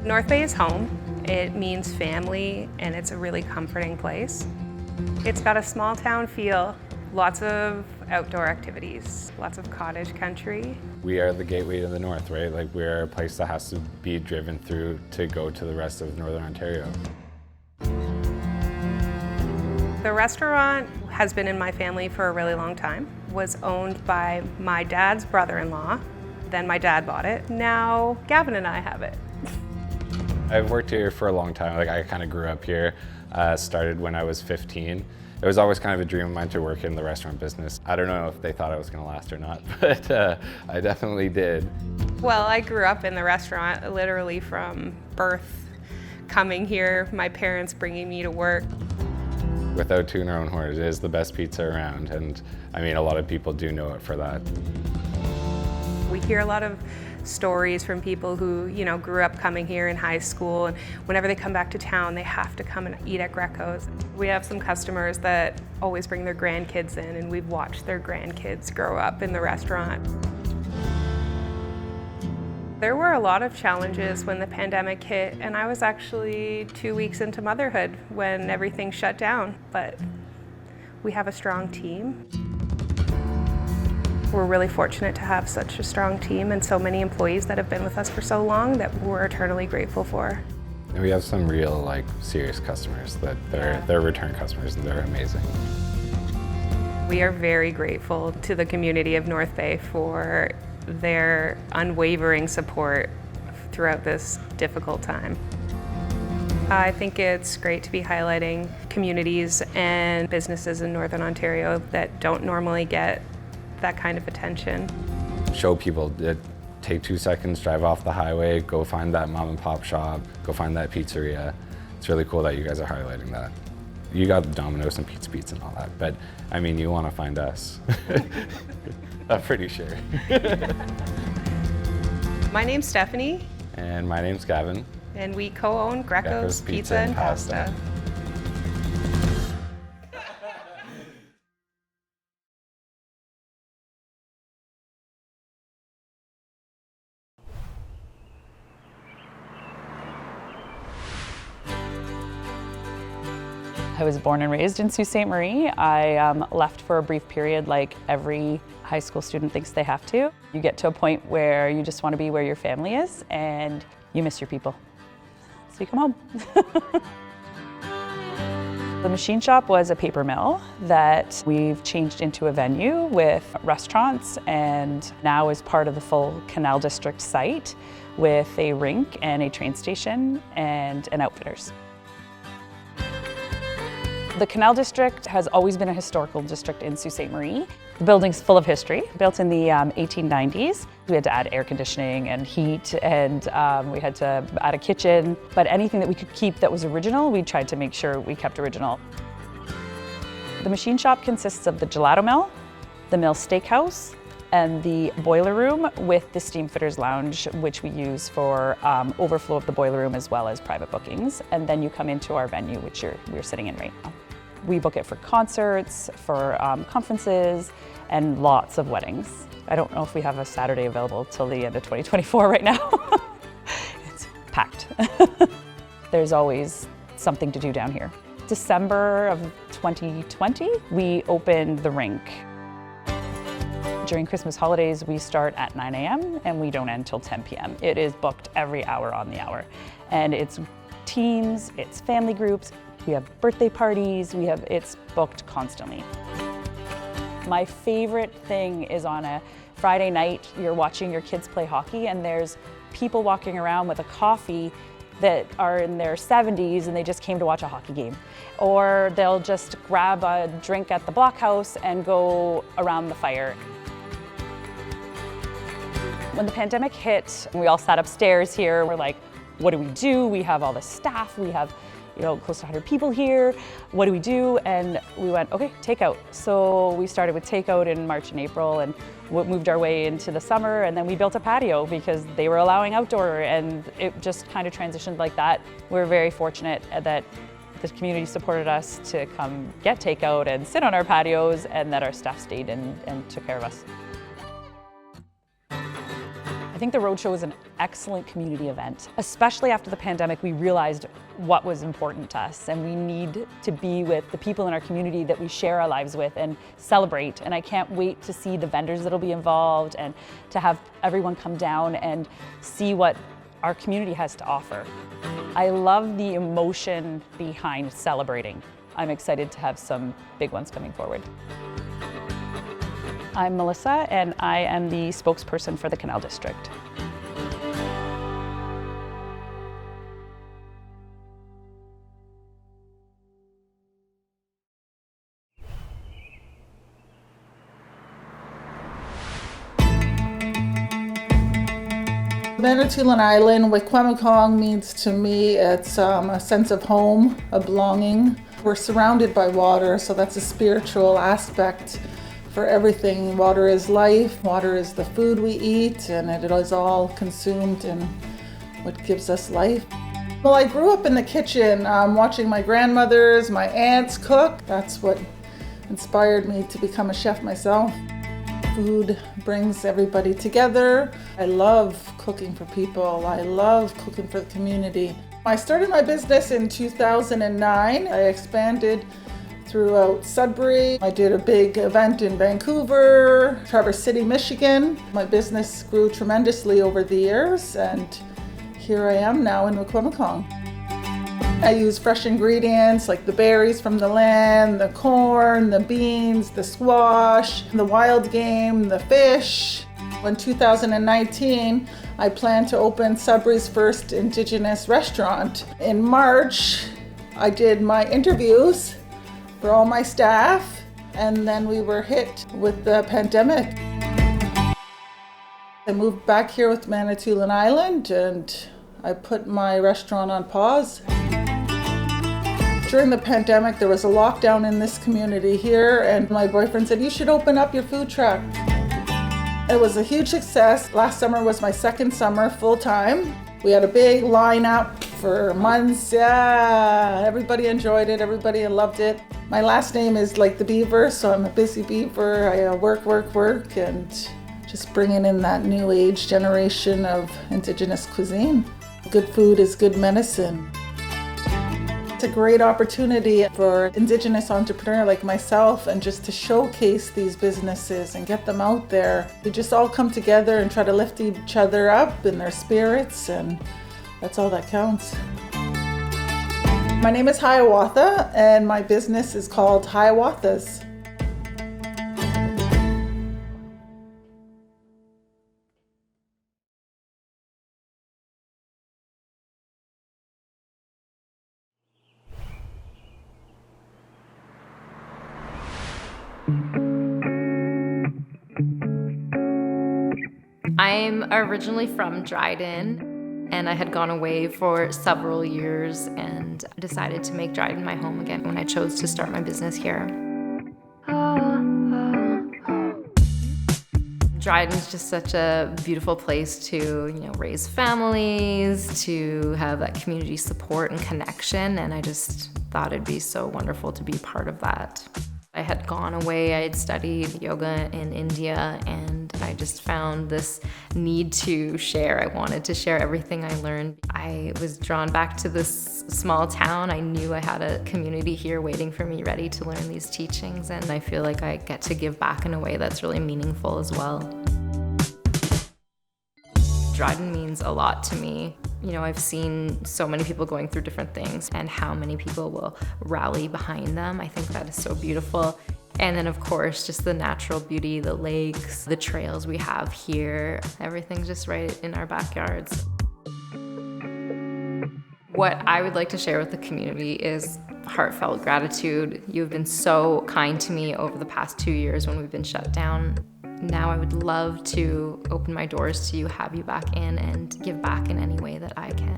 North Bay is home. It means family, and it's a really comforting place. It's got a small town feel, lots of outdoor activities, lots of cottage country. We are the gateway to the north, right? Like, we're a place that has to be driven through to go to the rest of Northern Ontario. The restaurant has been in my family for a really long time. Was owned by my dad's brother-in-law. Then my dad bought it. Now Gavin and I have it. I've worked here for a long time. Like, I kind of grew up here, started when I was 15. It was always kind of a dream of mine to work in the restaurant business. I don't know if they thought I was going to last or not, but I definitely did. Well, I grew up in the restaurant literally from birth, coming here, my parents bringing me to work. Without tooting our own horn, it is the best pizza around, and I mean, a lot of people do know it for that. We hear a lot of stories from people who, grew up coming here in high school, and whenever they come back to town, they have to come and eat at Greco's. We have some customers that always bring their grandkids in, and we've watched their grandkids grow up in the restaurant. There were a lot of challenges when the pandemic hit, and I was actually 2 weeks into motherhood when everything shut down, but we have a strong team. We're really fortunate to have such a strong team and so many employees that have been with us for so long that we're eternally grateful for. And we have some real, serious customers that they're return customers, and they're amazing. We are very grateful to the community of North Bay for their unwavering support throughout this difficult time. I think it's great to be highlighting communities and businesses in Northern Ontario that don't normally get that kind of attention. Show people that take 2 seconds, drive off the highway, go find that mom and pop shop, go find that pizzeria. It's really cool that you guys are highlighting that. You got Domino's and Pizza and all that, but I mean, you want to find us. I'm pretty sure. My name's Stephanie. And my name's Gavin. And we co-own Greco's Pizza and Pasta. I was born and raised in Sault Ste. Marie. I left for a brief period like every high school student thinks they have to. You get to a point where you just want to be where your family is and you miss your people. So you come home. The machine shop was a paper mill that we've changed into a venue with restaurants, and now is part of the full Canal District site with a rink and a train station and an Outfitters. The Canal District has always been a historical district in Sault Ste. Marie. The building's full of history, built in the 1890s. We had to add air conditioning and heat, and we had to add a kitchen. But anything that we could keep that was original, we tried to make sure we kept original. The machine shop consists of the gelato mill, the mill steakhouse, and the boiler room with the steam fitters lounge, which we use for overflow of the boiler room as well as private bookings. And then you come into our venue, which we're sitting in right now. We book it for concerts, for conferences, and lots of weddings. I don't know if we have a Saturday available till the end of 2024 right now. It's packed. There's always something to do down here. December of 2020, we opened the rink. During Christmas holidays, we start at 9 a.m. and we don't end till 10 p.m. It is booked every hour on the hour. And it's teams, it's family groups, we have birthday parties, it's booked constantly. My favorite thing is on a Friday night, you're watching your kids play hockey and there's people walking around with a coffee that are in their 70s and they just came to watch a hockey game. Or they'll just grab a drink at the blockhouse and go around the fire. When the pandemic hit, we all sat upstairs here. We're like, what do we do? We have all this staff. We have, close to 100 people here. What do we do? And we went, okay, takeout. So we started with takeout in March and April and moved our way into the summer. And then we built a patio because they were allowing outdoor, and it just kind of transitioned like that. We're very fortunate that the community supported us to come get takeout and sit on our patios, and that our staff stayed and took care of us. I think the Roadshow is an excellent community event. Especially after the pandemic, we realized what was important to us, and we need to be with the people in our community that we share our lives with and celebrate. And I can't wait to see the vendors that'll be involved and to have everyone come down and see what our community has to offer. I love the emotion behind celebrating. I'm excited to have some big ones coming forward. I'm Melissa, and I am the spokesperson for the Canal District. Manitoulin Island, Wikwemikong means to me, it's a sense of home, a belonging. We're surrounded by water, so that's a spiritual aspect for everything. Water is life, water is the food we eat, and it is all consumed in what gives us life. Well, I grew up in the kitchen, watching my grandmothers, my aunts cook. That's what inspired me to become a chef myself. Food brings everybody together. I love cooking for people. I love cooking for the community. I started my business in 2009. I expanded throughout Sudbury. I did a big event in Vancouver, Traverse City, Michigan. My business grew tremendously over the years, and here I am now in Wikwemikong. I use fresh ingredients like the berries from the land, the corn, the beans, the squash, the wild game, the fish. In 2019, I plan to open Sudbury's first Indigenous restaurant. In March, I did my interviews for all my staff, and then we were hit with the pandemic. I moved back here with Manitoulin Island, and I put my restaurant on pause. During the pandemic, there was a lockdown in this community here, and my boyfriend said, "You should open up your food truck." It was a huge success. Last summer was my second summer full-time. We had a big lineup for months. Yeah, everybody enjoyed it. Everybody loved it. My last name is like the beaver, so I'm a busy beaver. I work, and just bringing in that new age generation of Indigenous cuisine. Good food is good medicine. It's a great opportunity for Indigenous entrepreneur like myself, and just to showcase these businesses and get them out there. We just all come together and try to lift each other up in their spirits, and that's all that counts. My name is Hiawatha, and my business is called Hiawatha's. I'm originally from Dryden, and I had gone away for several years and decided to make Dryden my home again when I chose to start my business here. Dryden's just such a beautiful place to, raise families, to have that community support and connection, and I just thought it'd be so wonderful to be part of that. I had gone away, I had studied yoga in India, and I just found this need to share. I wanted to share everything I learned. I was drawn back to this small town. I knew I had a community here waiting for me, ready to learn these teachings, and I feel like I get to give back in a way that's really meaningful as well. Dryden means a lot to me. I've seen so many people going through different things, and how many people will rally behind them. I think that is so beautiful. And then of course, just the natural beauty, the lakes, the trails we have here, everything's just right in our backyards. What I would like to share with the community is heartfelt gratitude. You've been so kind to me over the past 2 years when we've been shut down. Now I would love to open my doors to you, have you back in, and give back in any way that I can.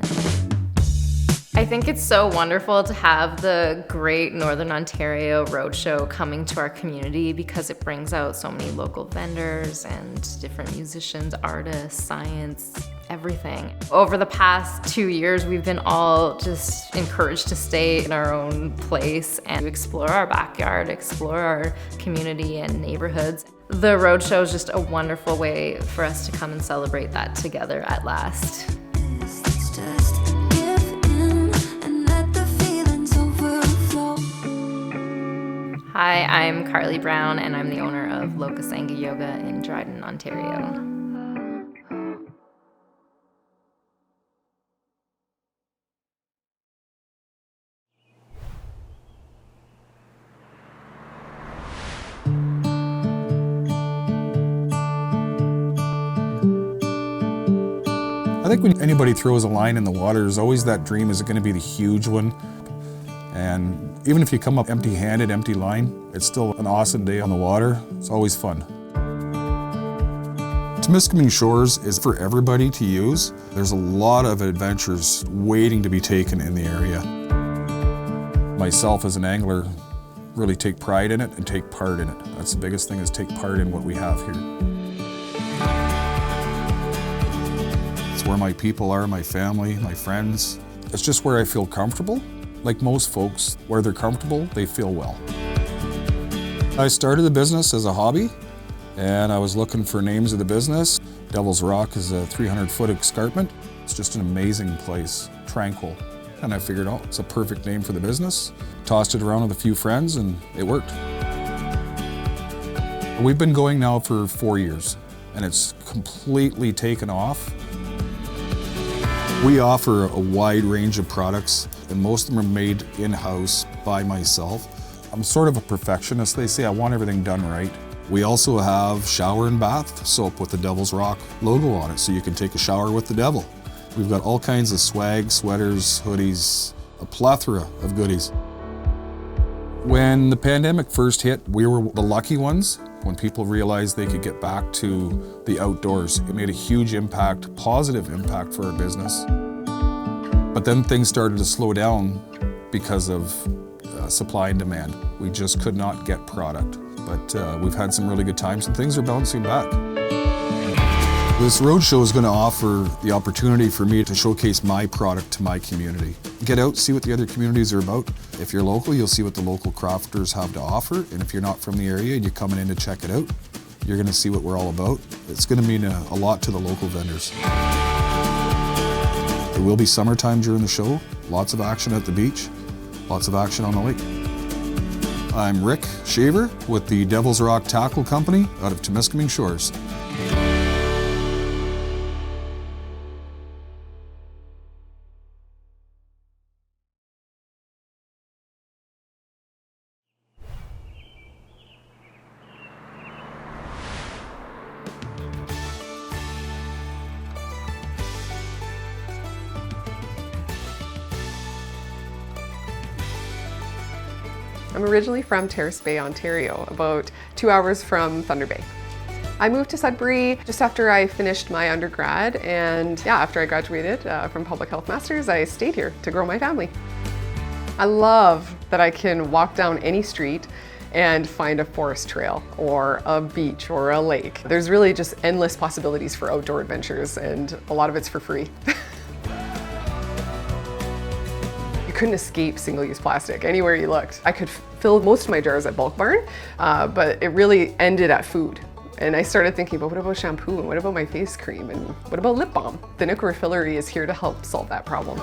I think it's so wonderful to have the great Northern Ontario Roadshow coming to our community because it brings out so many local vendors and different musicians, artists, science, everything. Over the past 2 years, we've been all just encouraged to stay in our own place and explore our backyard, explore our community and neighborhoods. The Roadshow is just a wonderful way for us to come and celebrate that together at last. Hi, I'm Carly Brown, and I'm the owner of Lokasanga Yoga in Dryden, Ontario. I think when anybody throws a line in the water, there's always that dream, is it going to be the huge one? And even if you come up empty-handed, empty line, it's still an awesome day on the water. It's always fun. Temiskaming Shores is for everybody to use. There's a lot of adventures waiting to be taken in the area. Myself as an angler really take pride in it and take part in it. That's the biggest thing, is take part in what we have here. It's where my people are, my family, my friends. It's just where I feel comfortable. Like most folks, where they're comfortable, they feel well. I started the business as a hobby, and I was looking for names of the business. Devil's Rock is a 300-foot escarpment. It's just an amazing place, tranquil. And I figured, oh, it's a perfect name for the business. Tossed it around with a few friends, and it worked. We've been going now for 4 years, and it's completely taken off. We offer a wide range of products, and most of them are made in-house by myself. I'm sort of a perfectionist. They say I want everything done right. We also have shower and bath soap with the Devil's Rock logo on it, so you can take a shower with the devil. We've got all kinds of swag, sweaters, hoodies, a plethora of goodies. When the pandemic first hit, we were the lucky ones. When people realized they could get back to the outdoors, it made a huge impact, positive impact for our business. But then things started to slow down because of supply and demand. We just could not get product. But we've had some really good times, and things are bouncing back. This roadshow is going to offer the opportunity for me to showcase my product to my community. Get out, see what the other communities are about. If you're local, you'll see what the local crafters have to offer. And if you're not from the area and you're coming in to check it out, you're going to see what we're all about. It's going to mean a lot to the local vendors. There will be summertime during the show, lots of action at the beach, lots of action on the lake. I'm Rick Shaver with the Devil's Rock Tackle Company out of Temiskaming Shores. I'm originally from Terrace Bay, Ontario, about 2 hours from Thunder Bay. I moved to Sudbury just after I finished my undergrad, and after I graduated from Public Health Masters, I stayed here to grow my family. I love that I can walk down any street and find a forest trail or a beach or a lake. There's really just endless possibilities for outdoor adventures, and a lot of it's for free. Couldn't escape single-use plastic anywhere you looked. I could fill most of my jars at Bulk Barn, but it really ended at food. And I started thinking, but what about shampoo, and what about my face cream, and what about lip balm? The Nickel Refillery is here to help solve that problem.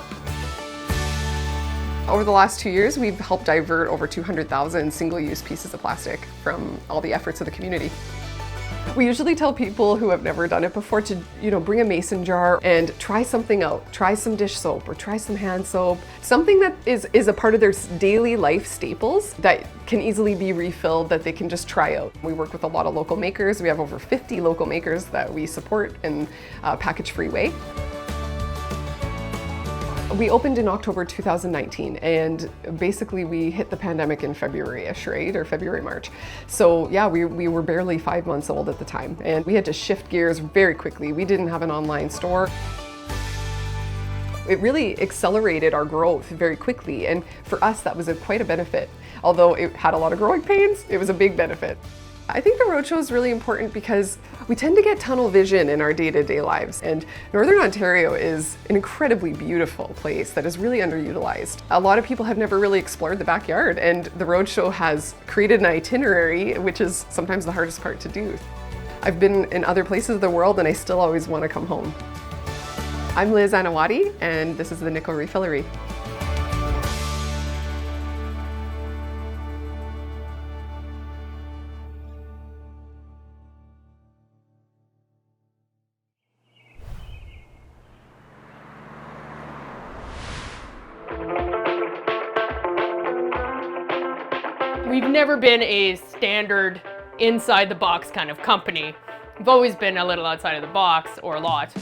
Over the last 2 years, we've helped divert over 200,000 single-use pieces of plastic from all the efforts of the community. We usually tell people who have never done it before to, bring a mason jar and try something out. Try some dish soap or try some hand soap. Something that is a part of their daily life staples that can easily be refilled, that they can just try out. We work with a lot of local makers. We have over 50 local makers that we support in a package-free way. We opened in October 2019, and basically we hit the pandemic in February-ish, right? Or February, March. So we were barely 5 months old at the time, and we had to shift gears very quickly. We didn't have an online store. It really accelerated our growth very quickly, and for us that was quite a benefit. Although it had a lot of growing pains, it was a big benefit. I think the Roadshow is really important because we tend to get tunnel vision in our day-to-day lives, and Northern Ontario is an incredibly beautiful place that is really underutilized. A lot of people have never really explored the backyard, and the Roadshow has created an itinerary, which is sometimes the hardest part to do. I've been in other places of the world and I still always want to come home. I'm Liz Anawati, and this is the Nickel Refillery. We've never been a standard inside the box kind of company. We've always been a little outside of the box, or a lot.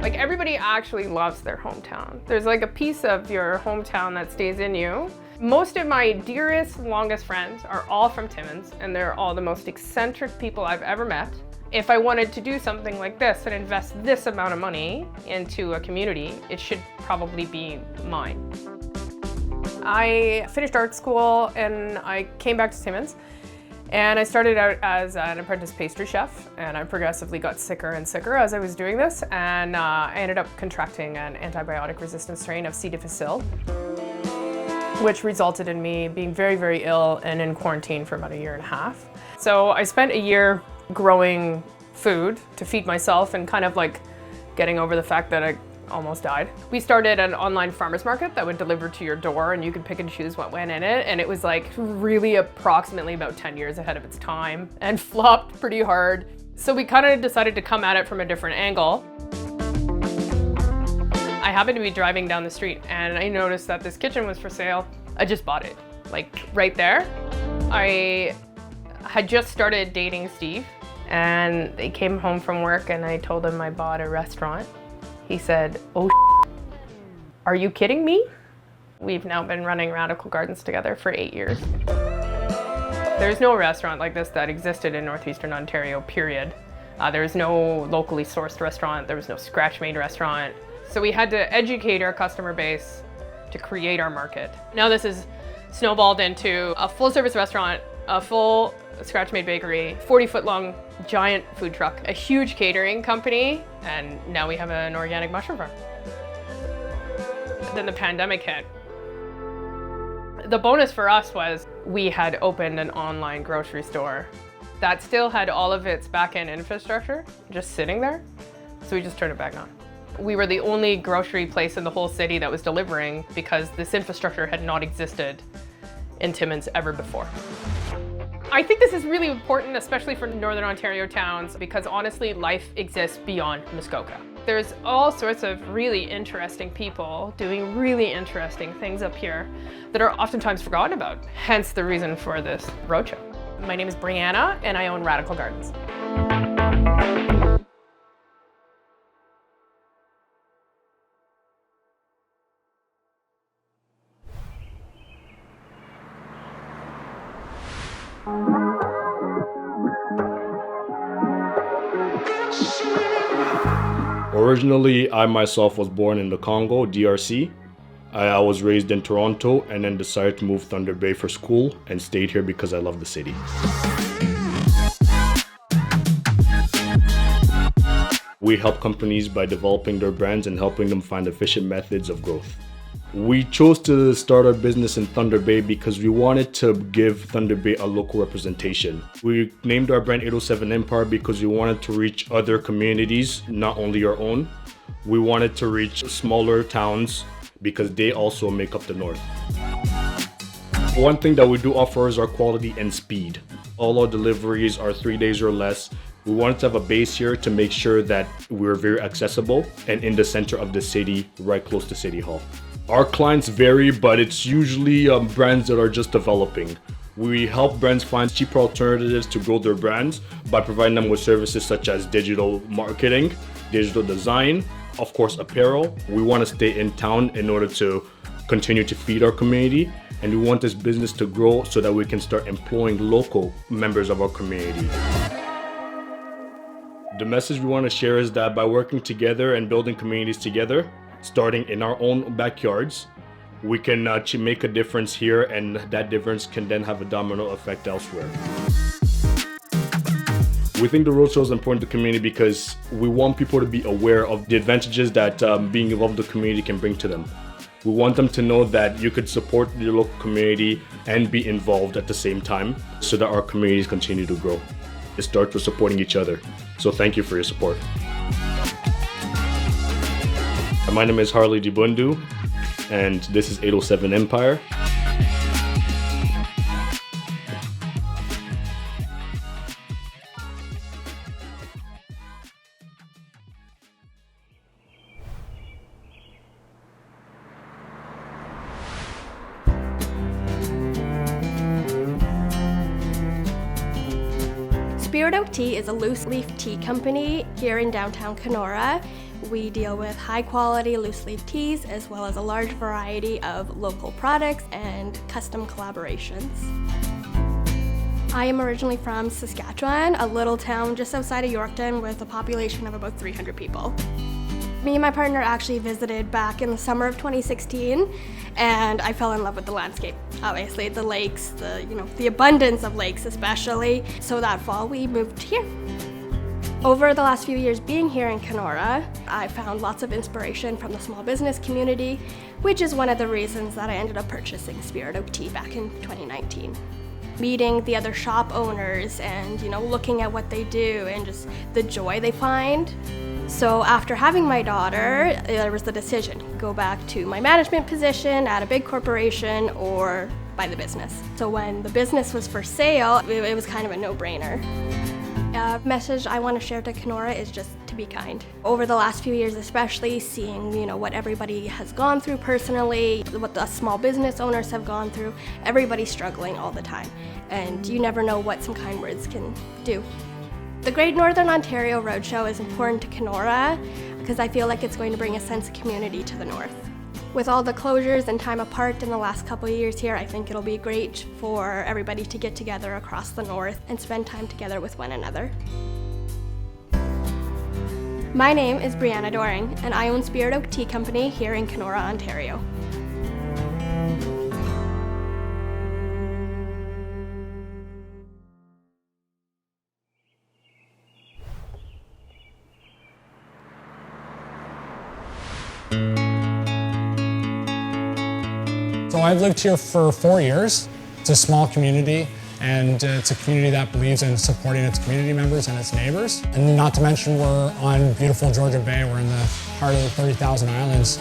Like, everybody actually loves their hometown. There's like a piece of your hometown that stays in you. Most of my dearest, longest friends are all from Timmins, and they're all the most eccentric people I've ever met. If I wanted to do something like this and invest this amount of money into a community, it should probably be mine. I finished art school and I came back to Timmins, and I started out as an apprentice pastry chef, and I progressively got sicker and sicker as I was doing this, and I ended up contracting an antibiotic resistant strain of C. difficile, which resulted in me being very, very ill and in quarantine for about 1.5 years. So I spent a year growing food to feed myself and kind of like getting over the fact that I almost died. We started an online farmers market that would deliver to your door, and you could pick and choose what went in it, and it was like really approximately about 10 years ahead of its time and flopped pretty hard. So we kind of decided to come at it from a different angle. I happened to be driving down the street and I noticed that this kitchen was for sale. I just bought it, like right there. I had just started dating Steve, and they came home from work and I told him I bought a restaurant. He said, "Oh, are you kidding me?" We've now been running Radical Gardens together for 8 years. There's no restaurant like this that existed in Northeastern Ontario, period. There was no locally sourced restaurant. There was no scratch-made restaurant. So we had to educate our customer base to create our market. Now this is snowballed into a full-service restaurant, a full scratch-made bakery, 40-foot-long giant food truck, a huge catering company, and now we have an organic mushroom farm. Then the pandemic hit. The bonus for us was we had opened an online grocery store that still had all of its back-end infrastructure just sitting there, so we just turned it back on. We were the only grocery place in the whole city that was delivering because this infrastructure had not existed in Timmins ever before. I think this is really important, especially for Northern Ontario towns, because honestly, life exists beyond Muskoka. There's all sorts of really interesting people doing really interesting things up here that are oftentimes forgotten about, hence the reason for this roadshow. My name is Brianna, and I own Radical Gardens. Originally, I myself was born in the Congo, DRC. I was raised in Toronto and then decided to move Thunder Bay for school and stayed here because I love the city. We help companies by developing their brands and helping them find efficient methods of growth. We chose to start our business in Thunder Bay because we wanted to give Thunder Bay a local representation. We named our brand 807 Empire because we wanted to reach other communities, not only our own. We wanted to reach smaller towns because they also make up the north. One thing that we do offer is our quality and speed. All our deliveries are 3 days or less. We wanted to have a base here to make sure that we're very accessible and in the center of the city, right close to City Hall. Our clients vary, but it's usually brands that are just developing. We help brands find cheaper alternatives to grow their brands by providing them with services such as digital marketing, digital design, of course apparel. We want to stay in town in order to continue to feed our community, and we want this business to grow so that we can start employing local members of our community. The message we want to share is that by working together and building communities together, starting in our own backyards, we can make a difference here, and that difference can then have a domino effect elsewhere. We think the Roadshow is important to the community because we want people to be aware of the advantages that being involved in the community can bring to them. We want them to know that you could support your local community and be involved at the same time so that our communities continue to grow. It starts with supporting each other. So thank you for your support. My name is Harley Dibundu, and this is 807 Empire. Spirit Oak Tea is a loose leaf tea company here in downtown Kenora. We deal with high quality loose leaf teas as well as a large variety of local products and custom collaborations. I am originally from Saskatchewan, a little town just outside of Yorkton with a population of about 300 people. Me and my partner actually visited back in the summer of 2016, and I fell in love with the landscape. Obviously, the lakes, the abundance of lakes especially. So that fall we moved here. Over the last few years being here in Kenora, I found lots of inspiration from the small business community, which is one of the reasons that I ended up purchasing Spirit Oak Tea back in 2019. Meeting the other shop owners and looking at what they do and just the joy they find. So after having my daughter, there was the decision, go back to my management position at a big corporation or buy the business. So when the business was for sale, it was kind of a no-brainer. A message I want to share to Kenora is just to be kind. Over the last few years especially, seeing what everybody has gone through personally, what the small business owners have gone through, everybody's struggling all the time. And you never know what some kind words can do. The Great Northern Ontario Roadshow is important to Kenora because I feel like it's going to bring a sense of community to the north. With all the closures and time apart in the last couple of years here, I think it'll be great for everybody to get together across the north and spend time together with one another. My name is Brianna Doring, and I own Spirit Oak Tea Company here in Kenora, Ontario. So I've lived here for 4 years. It's a small community, and it's a community that believes in supporting its community members and its neighbors. And not to mention, we're on beautiful Georgia Bay. We're in the heart of the 30,000 Islands.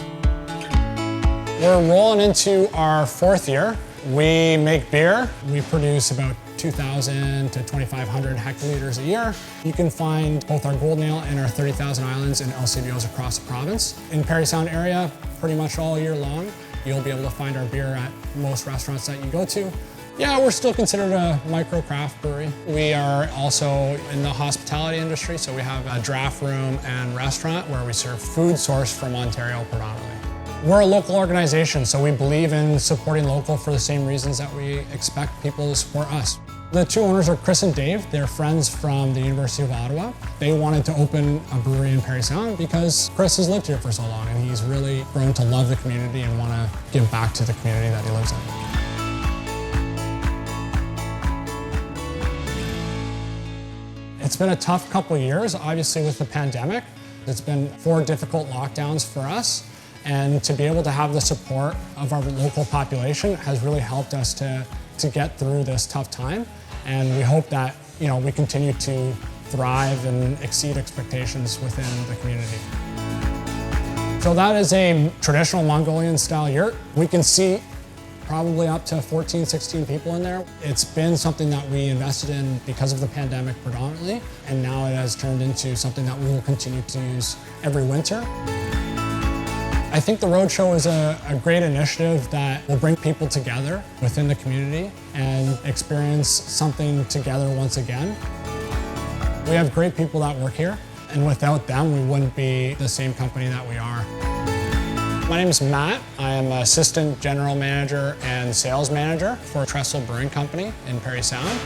We're rolling into our 4th year. We make beer. We produce about 2,000 to 2,500 hectoliters a year. You can find both our Golden Ale and our 30,000 Islands and LCBOs across the province. In Parry Sound area, pretty much all year long. You'll be able to find our beer at most restaurants that you go to. Yeah, we're still considered a micro craft brewery. We are also in the hospitality industry, so we have a draft room and restaurant where we serve food sourced from Ontario predominantly. We're a local organization, so we believe in supporting local for the same reasons that we expect people to support us. The two owners are Chris and Dave. They're friends from the University of Ottawa. They wanted to open a brewery in Parry Sound because Chris has lived here for so long and he's really grown to love the community and want to give back to the community that he lives in. It's been a tough couple of years, obviously with the pandemic. It's been 4 difficult lockdowns for us, and to be able to have the support of our local population has really helped us to get through this tough time. And we hope that we continue to thrive and exceed expectations within the community. So that is a traditional Mongolian style yurt. We can see probably up to 14, 16 people in there. It's been something that we invested in because of the pandemic predominantly, and now it has turned into something that we will continue to use every winter. I think the Roadshow is a great initiative that will bring people together within the community and experience something together once again. We have great people that work here, and without them, we wouldn't be the same company that we are. My name is Matt. I am Assistant General Manager and Sales Manager for Trestle Brewing Company in Parry Sound.